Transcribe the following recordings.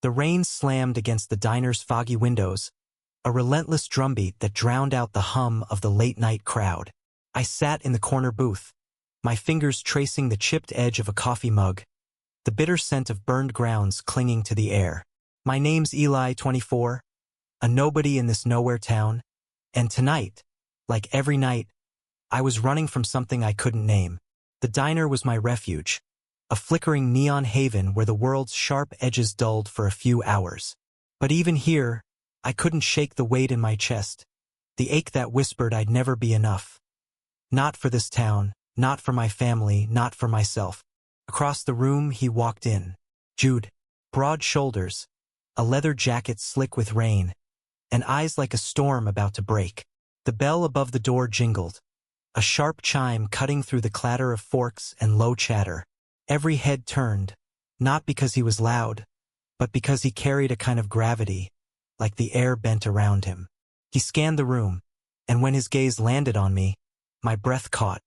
The rain slammed against the diner's foggy windows, a relentless drumbeat that drowned out the hum of the late-night crowd. I sat in the corner booth, my fingers tracing the chipped edge of a coffee mug, the bitter scent of burned grounds clinging to the air. My name's Eli, 24, a nobody in this nowhere town, and tonight, like every night, I was running from something I couldn't name. The diner was my refuge, a flickering neon haven where the world's sharp edges dulled for a few hours. But even here, I couldn't shake the weight in my chest, the ache that whispered I'd never be enough. Not for this town, not for my family, not for myself. Across the room he walked in. Jude, broad shoulders, a leather jacket slick with rain, and eyes like a storm about to break. The bell above the door jingled, a sharp chime cutting through the clatter of forks and low chatter. Every head turned, not because he was loud, but because he carried a kind of gravity, like the air bent around him. He scanned the room, and when his gaze landed on me, my breath caught.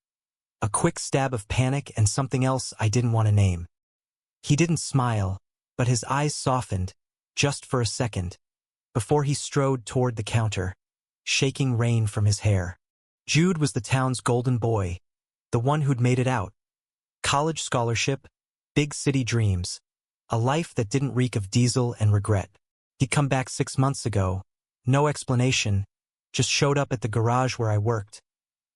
A quick stab of panic and something else I didn't want to name. He didn't smile, but his eyes softened, just for a second, before he strode toward the counter, shaking rain from his hair. Jude was the town's golden boy, the one who'd made it out. College scholarship, big city dreams, a life that didn't reek of diesel and regret. He'd come back 6 months ago, no explanation, just showed up at the garage where I worked,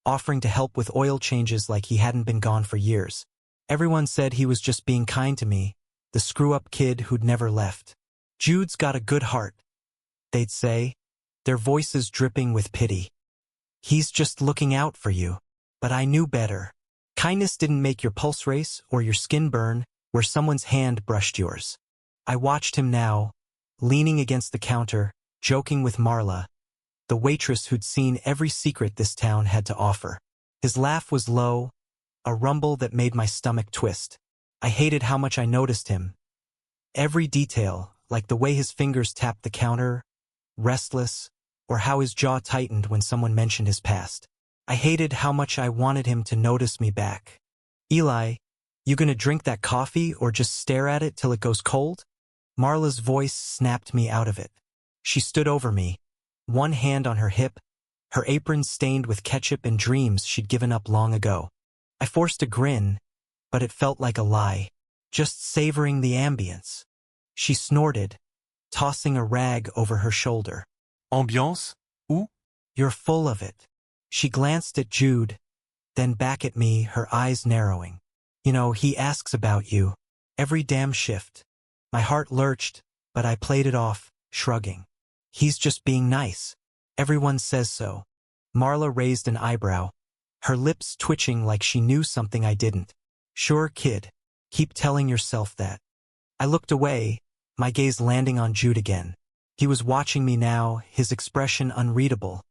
offering to help with oil changes like he hadn't been gone for years. Everyone said he was just being kind to me, the screw-up kid who'd never left. Jude's got a good heart, they'd say, their voices dripping with pity. He's just looking out for you. But I knew better. Kindness didn't make your pulse race or your skin burn where someone's hand brushed yours. I watched him now, leaning against the counter, joking with Marla, the waitress who'd seen every secret this town had to offer. His laugh was low, a rumble that made my stomach twist. I hated how much I noticed him. Every detail, like the way his fingers tapped the counter, restless, or how his jaw tightened when someone mentioned his past. I hated how much I wanted him to notice me back. Eli, you gonna drink that coffee or just stare at it till it goes cold? Marla's voice snapped me out of it. She stood over me, one hand on her hip, her apron stained with ketchup and dreams she'd given up long ago. I forced a grin, but it felt like a lie, just savoring the ambience. She snorted, tossing a rag over her shoulder. Ambiance? Où? You're full of it. She glanced at Jude, then back at me, her eyes narrowing. You know, he asks about you. Every damn shift. My heart lurched, but I played it off, shrugging. He's just being nice. Everyone says so. Marla raised an eyebrow, her lips twitching like she knew something I didn't. Sure, kid. Keep telling yourself that. I looked away, my gaze landing on Jude again. He was watching me now, his expression unreadable,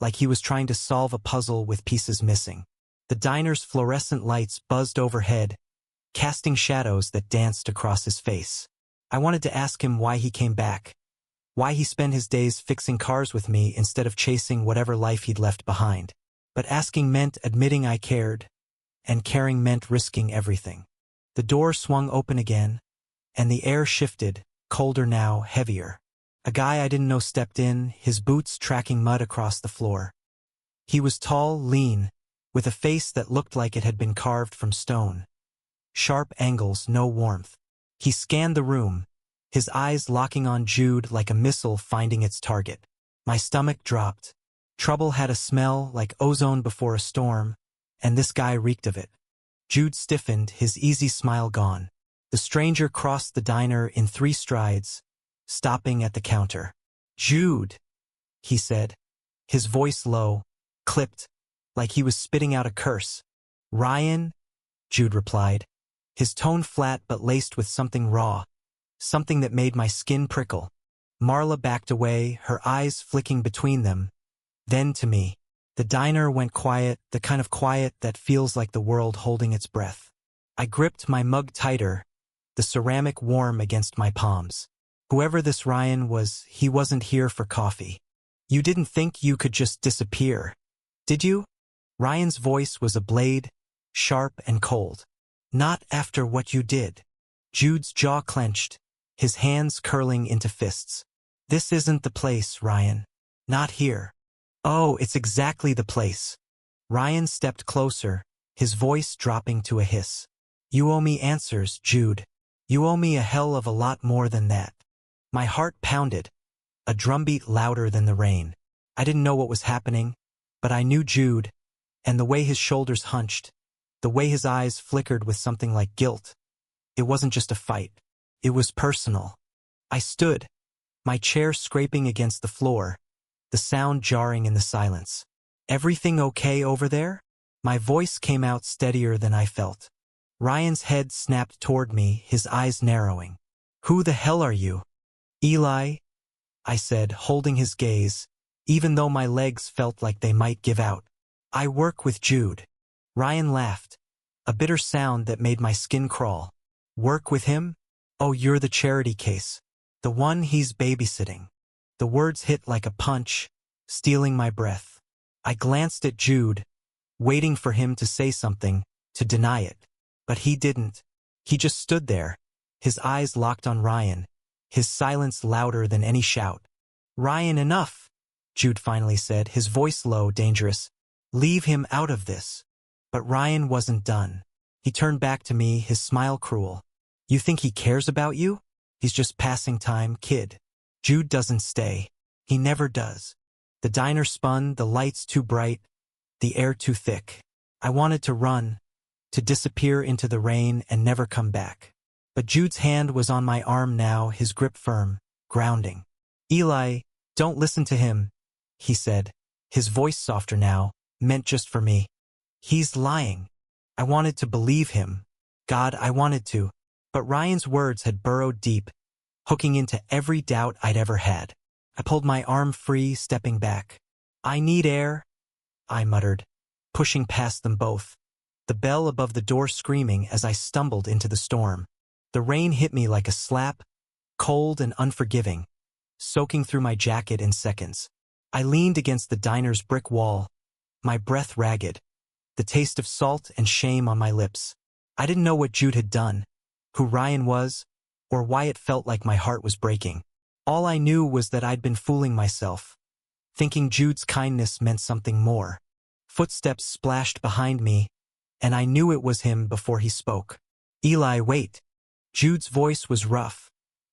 like he was trying to solve a puzzle with pieces missing. The diner's fluorescent lights buzzed overhead, casting shadows that danced across his face. I wanted to ask him why he came back, why he spent his days fixing cars with me instead of chasing whatever life he'd left behind. But asking meant admitting I cared, and caring meant risking everything. The door swung open again, and the air shifted, colder now, heavier. A guy I didn't know stepped in, his boots tracking mud across the floor. He was tall, lean, with a face that looked like it had been carved from stone. Sharp angles, no warmth. He scanned the room, his eyes locking on Jude like a missile finding its target. My stomach dropped. Trouble had a smell like ozone before a storm, and this guy reeked of it. Jude stiffened, his easy smile gone. The stranger crossed the diner in 3 strides, stopping at the counter. Jude, he said, his voice low, clipped, like he was spitting out a curse. Ryan, Jude replied, his tone flat but laced with something raw, something that made my skin prickle. Marla backed away, her eyes flicking between them, then to me. The diner went quiet, the kind of quiet that feels like the world holding its breath. I gripped my mug tighter, the ceramic warm against my palms. Whoever this Ryan was, he wasn't here for coffee. You didn't think you could just disappear, did you? Ryan's voice was a blade, sharp and cold. Not after what you did. Jude's jaw clenched, his hands curling into fists. This isn't the place, Ryan. Not here. Oh, it's exactly the place. Ryan stepped closer, his voice dropping to a hiss. You owe me answers, Jude. You owe me a hell of a lot more than that. My heart pounded, a drumbeat louder than the rain. I didn't know what was happening, but I knew Jude, and the way his shoulders hunched, the way his eyes flickered with something like guilt. It wasn't just a fight. It was personal. I stood, my chair scraping against the floor, the sound jarring in the silence. Everything okay over there? My voice came out steadier than I felt. Ryan's head snapped toward me, his eyes narrowing. Who the hell are you? Eli, I said, holding his gaze, even though my legs felt like they might give out. I work with Jude. Ryan laughed, a bitter sound that made my skin crawl. Work with him? Oh, you're the charity case. The one he's babysitting. The words hit like a punch, stealing my breath. I glanced at Jude, waiting for him to say something, to deny it. But he didn't. He just stood there, his eyes locked on Ryan, his silence louder than any shout. Ryan, enough, Jude finally said, his voice low, dangerous. Leave him out of this. But Ryan wasn't done. He turned back to me, his smile cruel. You think he cares about you? He's just passing time, kid. Jude doesn't stay. He never does. The diner spun, the lights too bright, the air too thick. I wanted to run, to disappear into the rain and never come back. But Jude's hand was on my arm now, his grip firm, grounding. Eli, don't listen to him, he said, his voice softer now, meant just for me. He's lying. I wanted to believe him. God, I wanted to. But Ryan's words had burrowed deep, hooking into every doubt I'd ever had. I pulled my arm free, stepping back. I need air, I muttered, pushing past them both, the bell above the door screaming as I stumbled into the storm. The rain hit me like a slap, cold and unforgiving, soaking through my jacket in seconds. I leaned against the diner's brick wall, my breath ragged, the taste of salt and shame on my lips. I didn't know what Jude had done, who Ryan was, or why it felt like my heart was breaking. All I knew was that I'd been fooling myself, thinking Jude's kindness meant something more. Footsteps splashed behind me, and I knew it was him before he spoke. Eli, wait. Jude's voice was rough,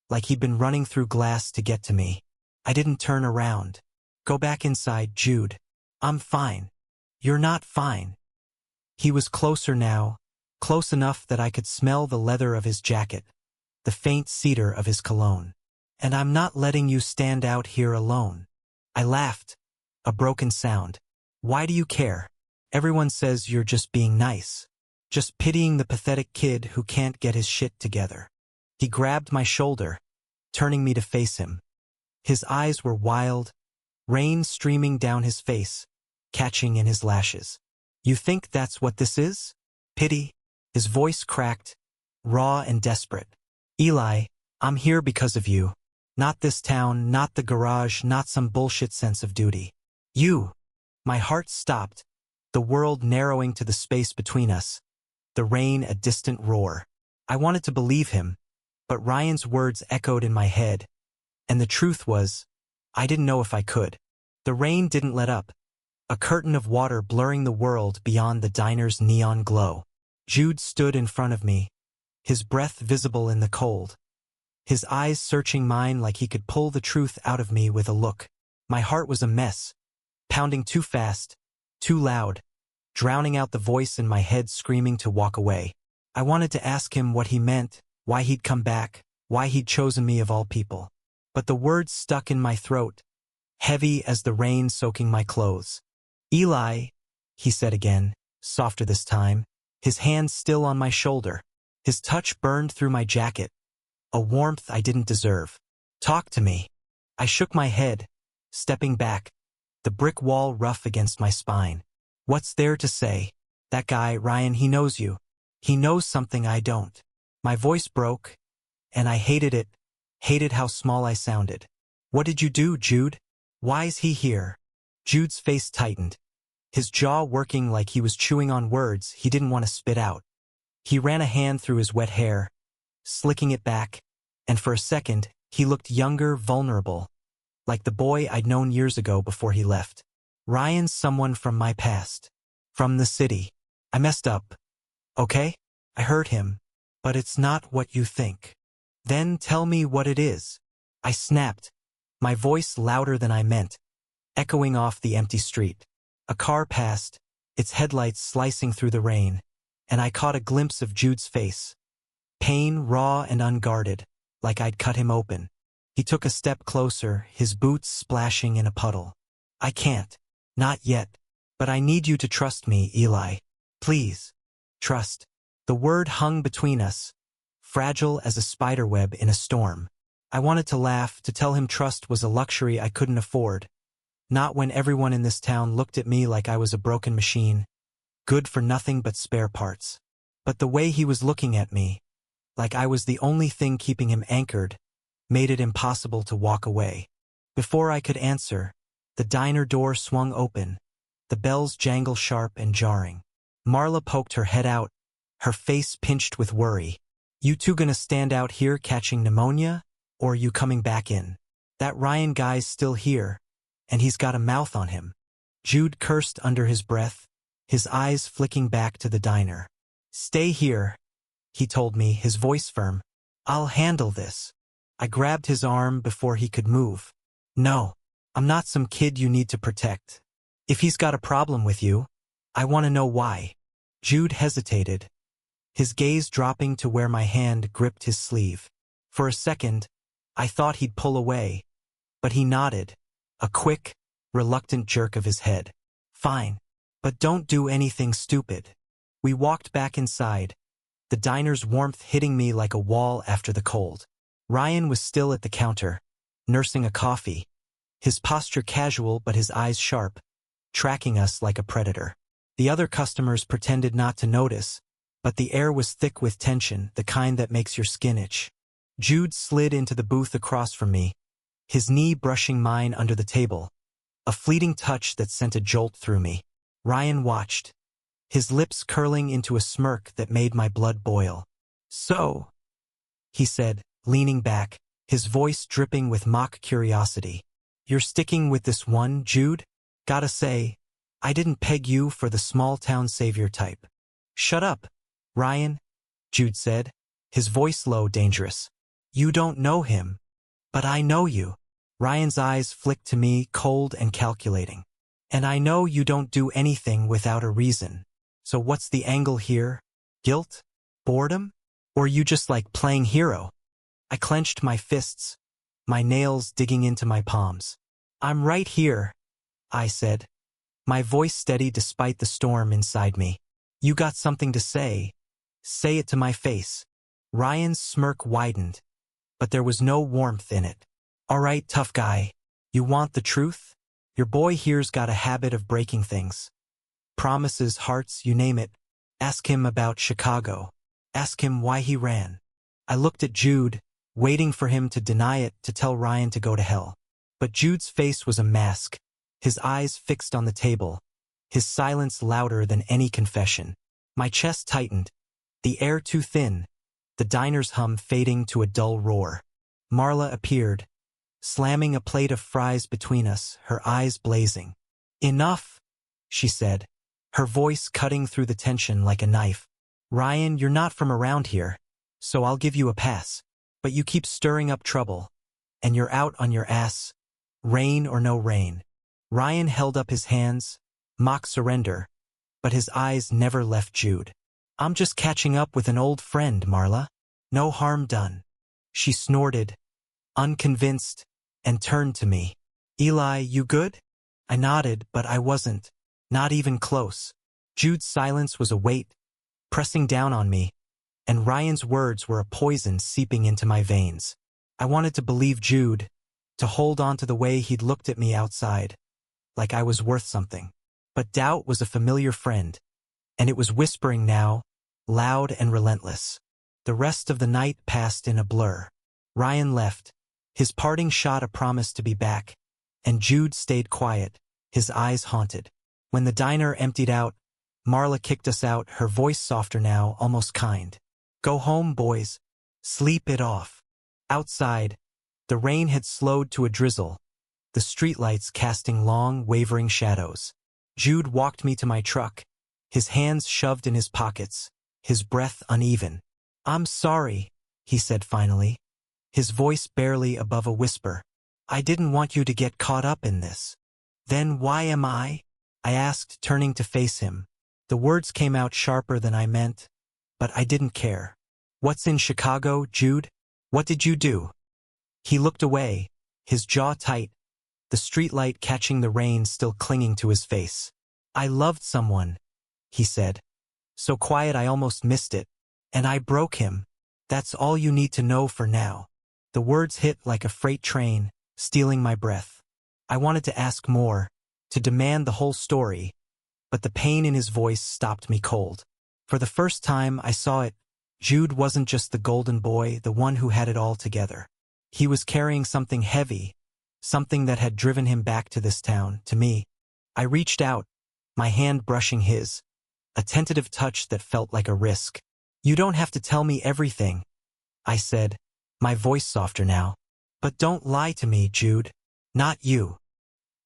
like he'd been running through glass to get to me. I didn't turn around. Go back inside, Jude. I'm fine. You're not fine. He was closer now, close enough that I could smell the leather of his jacket, the faint cedar of his cologne. And I'm not letting you stand out here alone. I laughed, a broken sound. Why do you care? Everyone says you're just being nice, just pitying the pathetic kid who can't get his shit together. He grabbed my shoulder, turning me to face him. His eyes were wild, rain streaming down his face, catching in his lashes. You think that's what this is? Pity? His voice cracked, raw and desperate. Eli, I'm here because of you. Not this town, not the garage, not some bullshit sense of duty. You. My heart stopped, the world narrowing to the space between us, the rain a distant roar. I wanted to believe him, but Ryan's words echoed in my head, and the truth was, I didn't know if I could. The rain didn't let up, a curtain of water blurring the world beyond the diner's neon glow. Jude stood in front of me, his breath visible in the cold, his eyes searching mine like he could pull the truth out of me with a look. My heart was a mess, pounding too fast, too loud, drowning out the voice in my head screaming to walk away. I wanted to ask him what he meant, why he'd come back, why he'd chosen me of all people. But the words stuck in my throat, heavy as the rain soaking my clothes. Eli, he said again, softer this time, his hand still on my shoulder. His touch burned through my jacket, a warmth I didn't deserve. Talk to me. I shook my head, stepping back, the brick wall rough against my spine. What's there to say? That guy, Ryan, he knows you. He knows something I don't. My voice broke, and I hated it, hated how small I sounded. What did you do, Jude? Why's he here? Jude's face tightened, his jaw working like he was chewing on words he didn't want to spit out. He ran a hand through his wet hair, slicking it back, and for a second, he looked younger, vulnerable, like the boy I'd known years ago before he left. Ryan's someone from my past. From the city. I messed up. Okay? I hurt him. But it's not what you think. Then tell me what it is. I snapped, my voice louder than I meant, echoing off the empty street. A car passed, its headlights slicing through the rain, and I caught a glimpse of Jude's face. Pain, raw and unguarded, like I'd cut him open. He took a step closer, his boots splashing in a puddle. I can't. Not yet. But I need you to trust me, Eli. Please. Trust. The word hung between us, fragile as a spiderweb in a storm. I wanted to laugh, to tell him trust was a luxury I couldn't afford. Not when everyone in this town looked at me like I was a broken machine, good for nothing but spare parts. But the way he was looking at me, like I was the only thing keeping him anchored, made it impossible to walk away. Before I could answer, the diner door swung open, the bells jangle sharp and jarring. Marla poked her head out, her face pinched with worry. You two gonna stand out here catching pneumonia, or you coming back in? That Ryan guy's still here, and he's got a mouth on him. Jude cursed under his breath, his eyes flicking back to the diner. Stay here, he told me, his voice firm. I'll handle this. I grabbed his arm before he could move. No, I'm not some kid you need to protect. If he's got a problem with you, I want to know why. Jude hesitated, his gaze dropping to where my hand gripped his sleeve. For a second, I thought he'd pull away, but he nodded, a quick, reluctant jerk of his head. Fine, but don't do anything stupid. We walked back inside, the diner's warmth hitting me like a wall after the cold. Ryan was still at the counter, nursing a coffee, his posture casual but his eyes sharp, tracking us like a predator. The other customers pretended not to notice, but the air was thick with tension, the kind that makes your skin itch. Jude slid into the booth across from me, his knee brushing mine under the table, a fleeting touch that sent a jolt through me. Ryan watched, his lips curling into a smirk that made my blood boil. So, he said, leaning back, his voice dripping with mock curiosity. You're sticking with this one, Jude? Gotta say, I didn't peg you for the small-town savior type. Shut up, Ryan, Jude said, his voice low, dangerous. You don't know him, but I know you. Ryan's eyes flicked to me, cold and calculating. And I know you don't do anything without a reason. So what's the angle here? Guilt? Boredom? Or you just like playing hero? I clenched my fists, my nails digging into my palms. I'm right here, I said, my voice steady despite the storm inside me. You got something to say. Say it to my face. Ryan's smirk widened, but there was no warmth in it. All right, tough guy. You want the truth? Your boy here's got a habit of breaking things. Promises, hearts, you name it. Ask him about Chicago. Ask him why he ran. I looked at Jude, waiting for him to deny it, to tell Ryan to go to hell. But Jude's face was a mask, his eyes fixed on the table, his silence louder than any confession. My chest tightened, the air too thin, the diner's hum fading to a dull roar. Marla appeared, slamming a plate of fries between us, her eyes blazing. Enough, she said, her voice cutting through the tension like a knife. Ryan, you're not from around here, so I'll give you a pass. But you keep stirring up trouble, and you're out on your ass, rain or no rain. Ryan held up his hands, mock surrender, but his eyes never left Jude. I'm just catching up with an old friend, Marla. No harm done. She snorted, unconvinced, and turned to me. Eli, you good? I nodded, but I wasn't, not even close. Jude's silence was a weight, pressing down on me, and Ryan's words were a poison seeping into my veins. I wanted to believe Jude, to hold on to the way he'd looked at me outside, like I was worth something. But doubt was a familiar friend, and it was whispering now, loud and relentless. The rest of the night passed in a blur. Ryan left, his parting shot a promise to be back, and Jude stayed quiet, his eyes haunted. When the diner emptied out, Marla kicked us out, her voice softer now, almost kind. Go home, boys. Sleep it off. Outside, the rain had slowed to a drizzle, the streetlights casting long, wavering shadows. Jude walked me to my truck, his hands shoved in his pockets, his breath uneven. "I'm sorry," he said finally, his voice barely above a whisper. "I didn't want you to get caught up in this." "Then why am I?" I asked, turning to face him. The words came out sharper than I meant, but I didn't care. "What's in Chicago, Jude? What did you do?" He looked away, his jaw tight, the streetlight catching the rain still clinging to his face. "I loved someone," he said. So quiet I almost missed it. "And I broke him. That's all you need to know for now." The words hit like a freight train, stealing my breath. I wanted to ask more, to demand the whole story, but the pain in his voice stopped me cold. For the first time I saw it. Jude wasn't just the golden boy, the one who had it all together. He was carrying something heavy, something that had driven him back to this town, to me. I reached out, my hand brushing his, a tentative touch that felt like a risk. "You don't have to tell me everything," I said, my voice softer now. "But don't lie to me, Jude. Not you."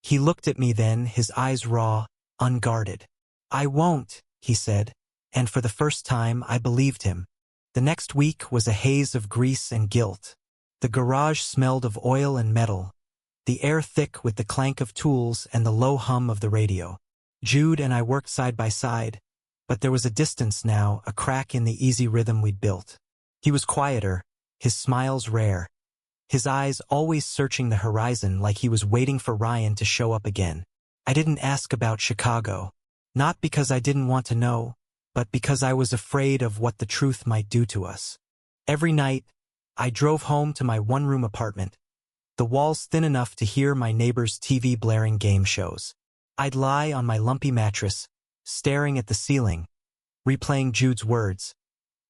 He looked at me then, his eyes raw, unguarded. "I won't," he said, and for the first time I believed him. The next week was a haze of grease and guilt. The garage smelled of oil and metal, the air thick with the clank of tools and the low hum of the radio. Jude and I worked side by side, but there was a distance now, a crack in the easy rhythm we'd built. He was quieter, his smiles rare, his eyes always searching the horizon like he was waiting for Ryan to show up again. I didn't ask about Chicago, not because I didn't want to know, but because I was afraid of what the truth might do to us. Every night, I drove home to my one-room apartment, the walls thin enough to hear my neighbor's TV blaring game shows. I'd lie on my lumpy mattress, staring at the ceiling, replaying Jude's words.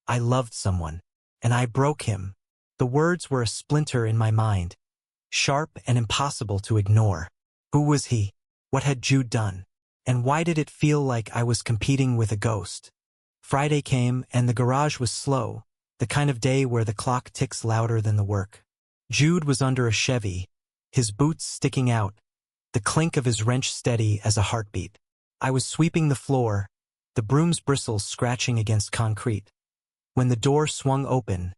"I loved someone, and I broke him." The words were a splinter in my mind, sharp and impossible to ignore. Who was he? What had Jude done? And why did it feel like I was competing with a ghost? Friday came, and the garage was slow, the kind of day where the clock ticks louder than the work. Jude was under a Chevy, his boots sticking out, the clink of his wrench steady as a heartbeat. I was sweeping the floor, the broom's bristles scratching against concrete, when the door swung open,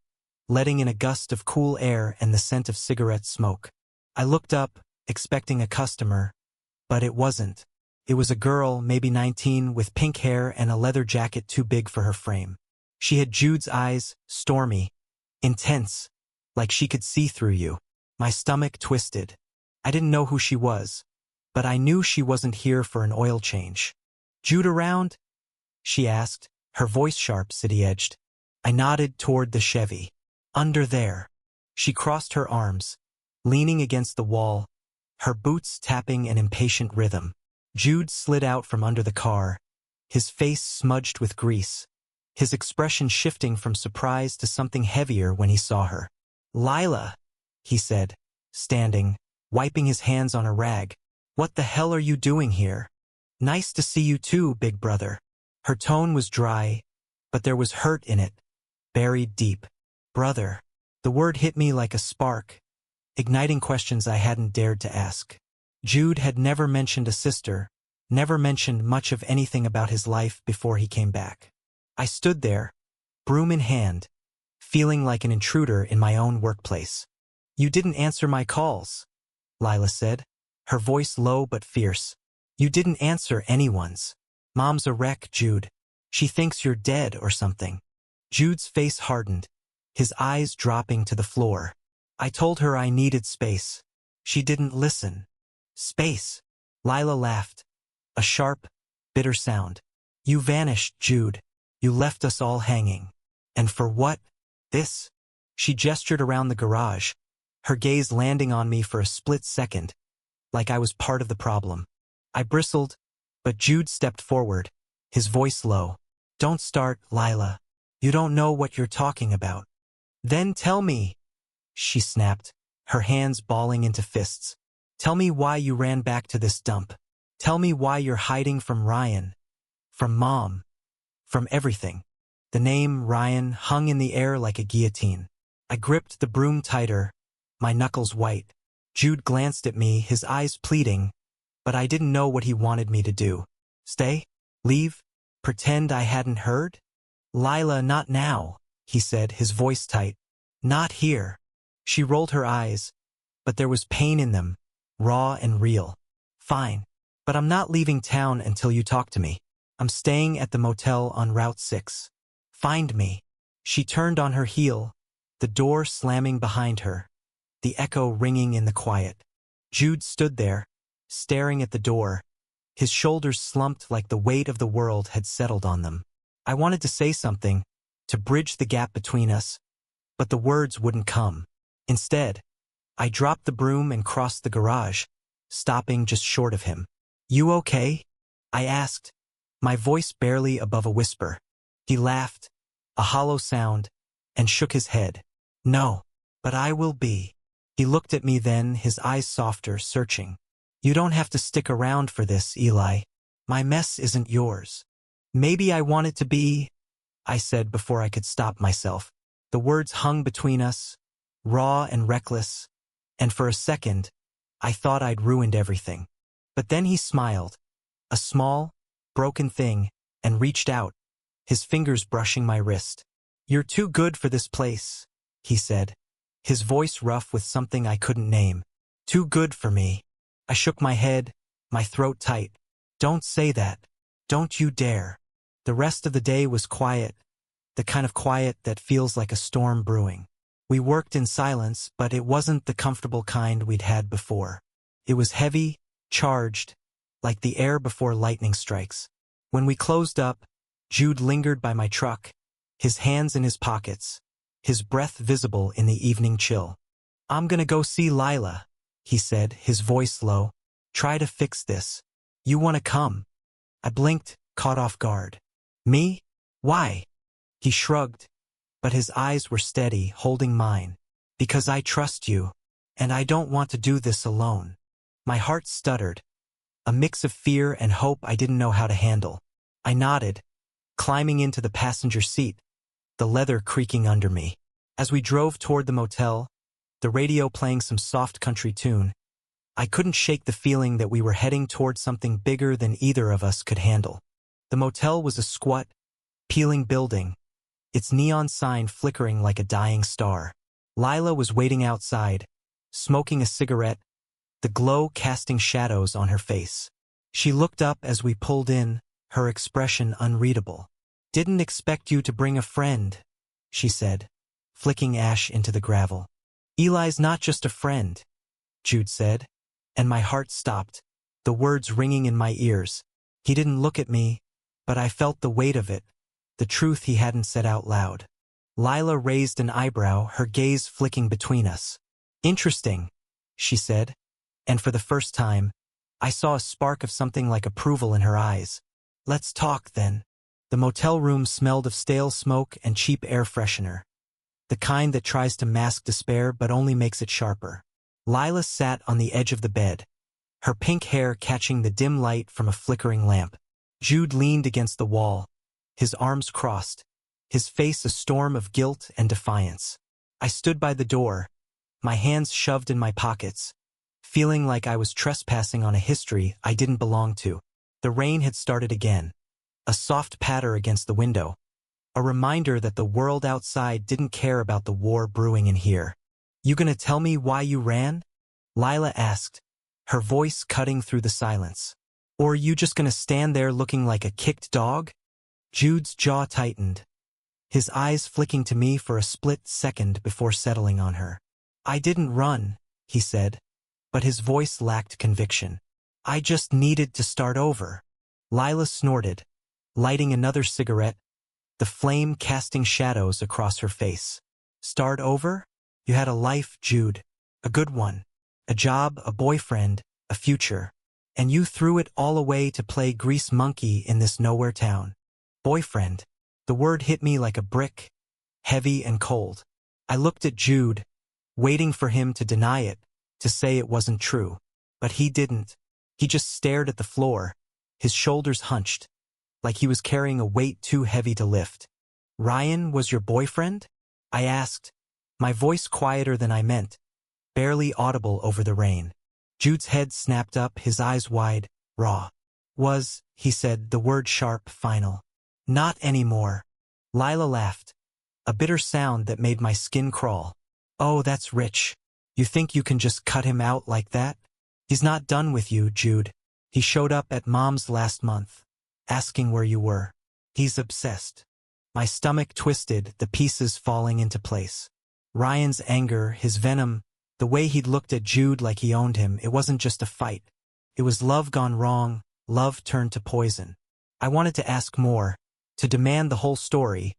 letting in a gust of cool air and the scent of cigarette smoke. I looked up, expecting a customer, but it wasn't. It was a girl, maybe 19, with pink hair and a leather jacket too big for her frame. She had Jude's eyes, stormy, intense, like she could see through you. My stomach twisted. I didn't know who she was, but I knew she wasn't here for an oil change. "Jude around?" she asked, her voice sharp, city-edged. I nodded toward the Chevy. "Under there." She crossed her arms, leaning against the wall, her boots tapping an impatient rhythm. Jude slid out from under the car, his face smudged with grease, his expression shifting from surprise to something heavier when he saw her. "Lila," he said, standing, wiping his hands on a rag. "What the hell are you doing here?" "Nice to see you too, big brother." Her tone was dry, but there was hurt in it, buried deep. "Brother." The word hit me like a spark, igniting questions I hadn't dared to ask. Jude had never mentioned a sister, never mentioned much of anything about his life before he came back. I stood there, broom in hand, feeling like an intruder in my own workplace. "You didn't answer my calls," Lila said, her voice low but fierce. "You didn't answer anyone's. Mom's a wreck, Jude. She thinks you're dead or something." Jude's face hardened, his eyes dropping to the floor. "I told her I needed space. She didn't listen." "Space?" Lila laughed, a sharp, bitter sound. "You vanished, Jude. You left us all hanging. And for what? This?" She gestured around the garage, her gaze landing on me for a split second, like I was part of the problem. I bristled, but Jude stepped forward, his voice low. "Don't start, Lila. You don't know what you're talking about." "Then tell me," she snapped, her hands balling into fists. "Tell me why you ran back to this dump. Tell me why you're hiding from Ryan, from Mom, from everything." The name Ryan hung in the air like a guillotine. I gripped the broom tighter, my knuckles white. Jude glanced at me, his eyes pleading, but I didn't know what he wanted me to do. Stay? Leave? Pretend I hadn't heard? Lila, not now, he said, his voice tight. Not here. She rolled her eyes, but there was pain in them, raw and real. Fine. But I'm not leaving town until you talk to me. I'm staying at the motel on Route 6. Find me. She turned on her heel, the door slamming behind her, the echo ringing in the quiet. Jude stood there, staring at the door, his shoulders slumped like the weight of the world had settled on them. I wanted to say something, to bridge the gap between us, but the words wouldn't come. Instead, I dropped the broom and crossed the garage, stopping just short of him. You okay? I asked, my voice barely above a whisper. He laughed, a hollow sound, and shook his head. No, but I will be. He looked at me then, his eyes softer, searching. You don't have to stick around for this, Eli. My mess isn't yours. Maybe I want it to be, I said before I could stop myself. The words hung between us, raw and reckless, and for a second, I thought I'd ruined everything. But then he smiled, a small, broken thing, and reached out, his fingers brushing my wrist. You're too good for this place, he said, his voice rough with something I couldn't name. Too good for me. I shook my head, my throat tight. Don't say that. Don't you dare. The rest of the day was quiet, the kind of quiet that feels like a storm brewing. We worked in silence, but it wasn't the comfortable kind we'd had before. It was heavy, charged, like the air before lightning strikes. When we closed up, Jude lingered by my truck, his hands in his pockets, his breath visible in the evening chill. I'm gonna go see Lila, he said, his voice low. Try to fix this. You wanna come? I blinked, caught off guard. Me? Why? He shrugged, but his eyes were steady, holding mine. Because I trust you, and I don't want to do this alone. My heart stuttered, a mix of fear and hope I didn't know how to handle. I nodded, climbing into the passenger seat, the leather creaking under me. As we drove toward the motel, the radio playing some soft country tune, I couldn't shake the feeling that we were heading toward something bigger than either of us could handle. The motel was a squat, peeling building, its neon sign flickering like a dying star. Lila was waiting outside, smoking a cigarette, the glow casting shadows on her face. She looked up as we pulled in, her expression unreadable. Didn't expect you to bring a friend, she said, flicking ash into the gravel. Eli's not just a friend, Jude said, and my heart stopped, the words ringing in my ears. He didn't look at me, but I felt the weight of it, the truth he hadn't said out loud. Lila raised an eyebrow, her gaze flicking between us. Interesting, she said, and for the first time, I saw a spark of something like approval in her eyes. Let's talk, then. The motel room smelled of stale smoke and cheap air freshener, the kind that tries to mask despair but only makes it sharper. Lila sat on the edge of the bed, her pink hair catching the dim light from a flickering lamp. Jude leaned against the wall, his arms crossed, his face a storm of guilt and defiance. I stood by the door, my hands shoved in my pockets, feeling like I was trespassing on a history I didn't belong to. The rain had started again, a soft patter against the window, a reminder that the world outside didn't care about the war brewing in here. You gonna tell me why you ran? Lila asked, her voice cutting through the silence. Or are you just gonna stand there looking like a kicked dog? Jude's jaw tightened, his eyes flicking to me for a split second before settling on her. I didn't run, he said, but his voice lacked conviction. I just needed to start over. Lila snorted, lighting another cigarette, the flame casting shadows across her face. Start over? You had a life, Jude. A good one. A job, a boyfriend, a future. And you threw it all away to play grease monkey in this nowhere town. Boyfriend. The word hit me like a brick, heavy and cold. I looked at Jude, waiting for him to deny it, to say it wasn't true. But he didn't. He just stared at the floor, his shoulders hunched, like he was carrying a weight too heavy to lift. Ryan was your boyfriend? I asked, My voice quieter than I meant, barely audible over the rain. Jude's head snapped up, his eyes wide, raw. He said, the word sharp, final. Not anymore. Lila laughed, a bitter sound that made my skin crawl. Oh, that's rich. You think you can just cut him out like that? He's not done with you, Jude. He showed up at Mom's last month, asking where you were. He's obsessed. My stomach twisted, the pieces falling into place. Ryan's anger, his venom, the way he'd looked at Jude like he owned him, it wasn't just a fight. It was love gone wrong, love turned to poison. I wanted to ask more, to demand the whole story,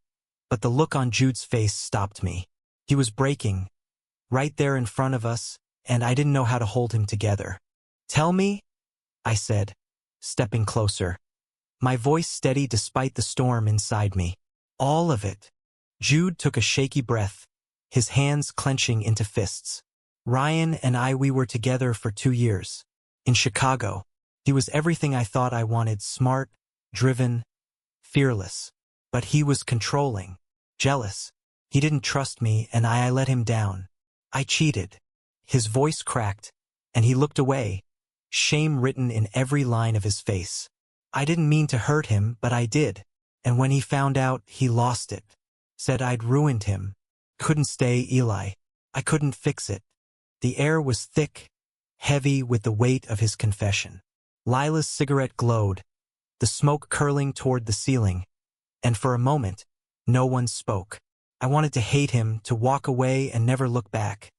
but the look on Jude's face stopped me. He was breaking, right there in front of us, and I didn't know how to hold him together. Tell me, I said, stepping closer. My voice steady despite the storm inside me. All of it. Jude took a shaky breath, his hands clenching into fists. Ryan and we were together for 2 years. In Chicago. He was everything I thought I wanted, smart, driven, fearless. But he was controlling, jealous. He didn't trust me, and I let him down. I cheated. His voice cracked, and he looked away, shame written in every line of his face. I didn't mean to hurt him, but I did. And when he found out, he lost it. Said I'd ruined him. Couldn't stay, Eli. I couldn't fix it. The air was thick, heavy with the weight of his confession. Lila's cigarette glowed, the smoke curling toward the ceiling, and for a moment, no one spoke. I wanted to hate him, to walk away and never look back.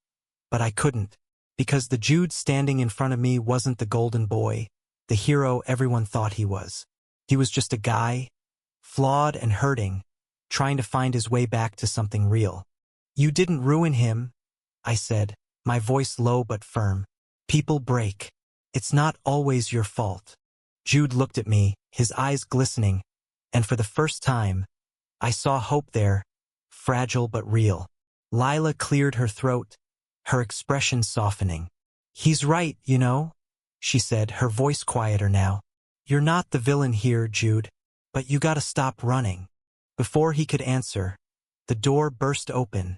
But I couldn't, because the Jude standing in front of me wasn't the golden boy, the hero everyone thought he was. He was just a guy, flawed and hurting, trying to find his way back to something real. You didn't ruin him, I said, my voice low but firm. People break. It's not always your fault. Jude looked at me, his eyes glistening, and for the first time, I saw hope there, fragile but real. Lila cleared her throat, her expression softening. He's right, you know, she said, her voice quieter now. You're not the villain here, Jude, but you gotta stop running. Before he could answer, the door burst open,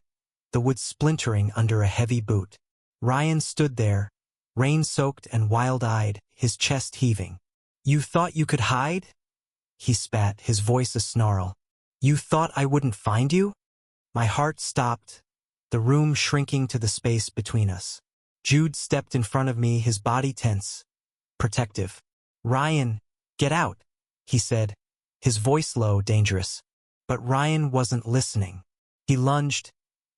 the wood splintering under a heavy boot. Ryan stood there, rain-soaked and wild-eyed, his chest heaving. You thought you could hide? He spat, his voice a snarl. You thought I wouldn't find you? My heart stopped, the room shrinking to the space between us. Jude stepped in front of me, his body tense, protective. Ryan, get out, he said, his voice low, dangerous. But Ryan wasn't listening. He lunged,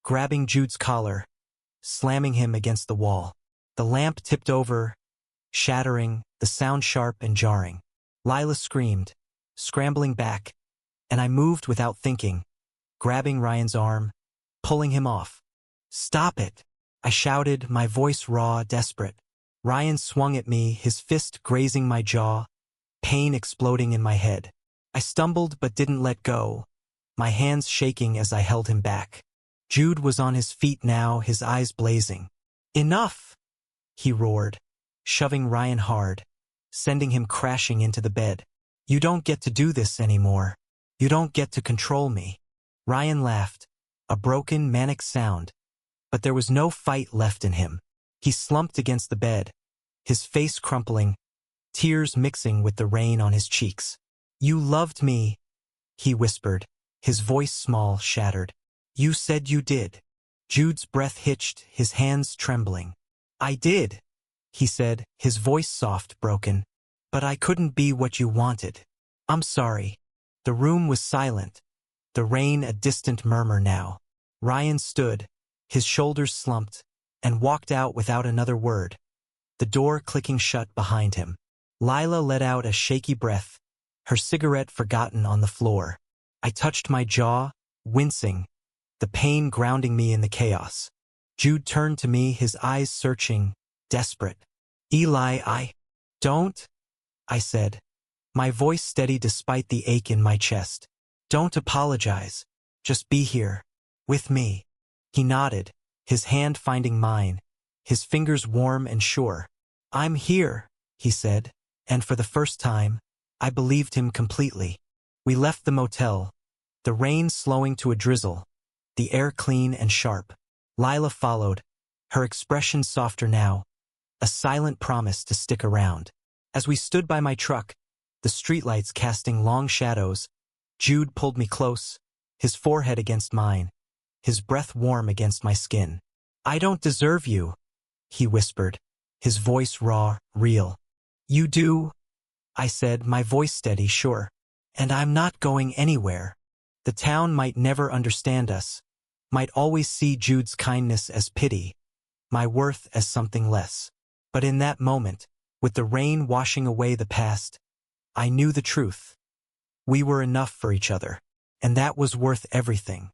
grabbing Jude's collar, slamming him against the wall. The lamp tipped over, shattering, the sound sharp and jarring. Lila screamed, scrambling back, and I moved without thinking, grabbing Ryan's arm, pulling him off. Stop it, I shouted, my voice raw, desperate. Ryan swung at me, his fist grazing my jaw, pain exploding in my head. I stumbled but didn't let go, my hands shaking as I held him back. Jude was on his feet now, his eyes blazing. Enough, he roared, shoving Ryan hard, sending him crashing into the bed. You don't get to do this anymore. You don't get to control me. Ryan laughed, a broken, manic sound, but there was no fight left in him. He slumped against the bed, his face crumpling, tears mixing with the rain on his cheeks. You loved me, he whispered, his voice small, shattered. You said you did. Jude's breath hitched, his hands trembling. I did, he said, his voice soft, broken. But I couldn't be what you wanted. I'm sorry. The room was silent, the rain a distant murmur now. Ryan stood, his shoulders slumped, and walked out without another word, the door clicking shut behind him. Lila let out a shaky breath, her cigarette forgotten on the floor. I touched my jaw, wincing, the pain grounding me in the chaos. Jude turned to me, his eyes searching, desperate. Eli, don't, I said, my voice steady despite the ache in my chest. Don't apologize. Just be here. With me. He nodded, his hand finding mine, his fingers warm and sure. I'm here, he said, and for the first time, I believed him completely. We left the motel, the rain slowing to a drizzle, the air clean and sharp. Lila followed, her expression softer now, a silent promise to stick around. As we stood by my truck, the streetlights casting long shadows, Jude pulled me close, his forehead against mine, his breath warm against my skin. "I don't deserve you," he whispered, his voice raw, real. "You do," I said, my voice steady, sure. "And I'm not going anywhere." The town might never understand us, might always see Jude's kindness as pity, my worth as something less. But in that moment, with the rain washing away the past, I knew the truth. We were enough for each other, and that was worth everything.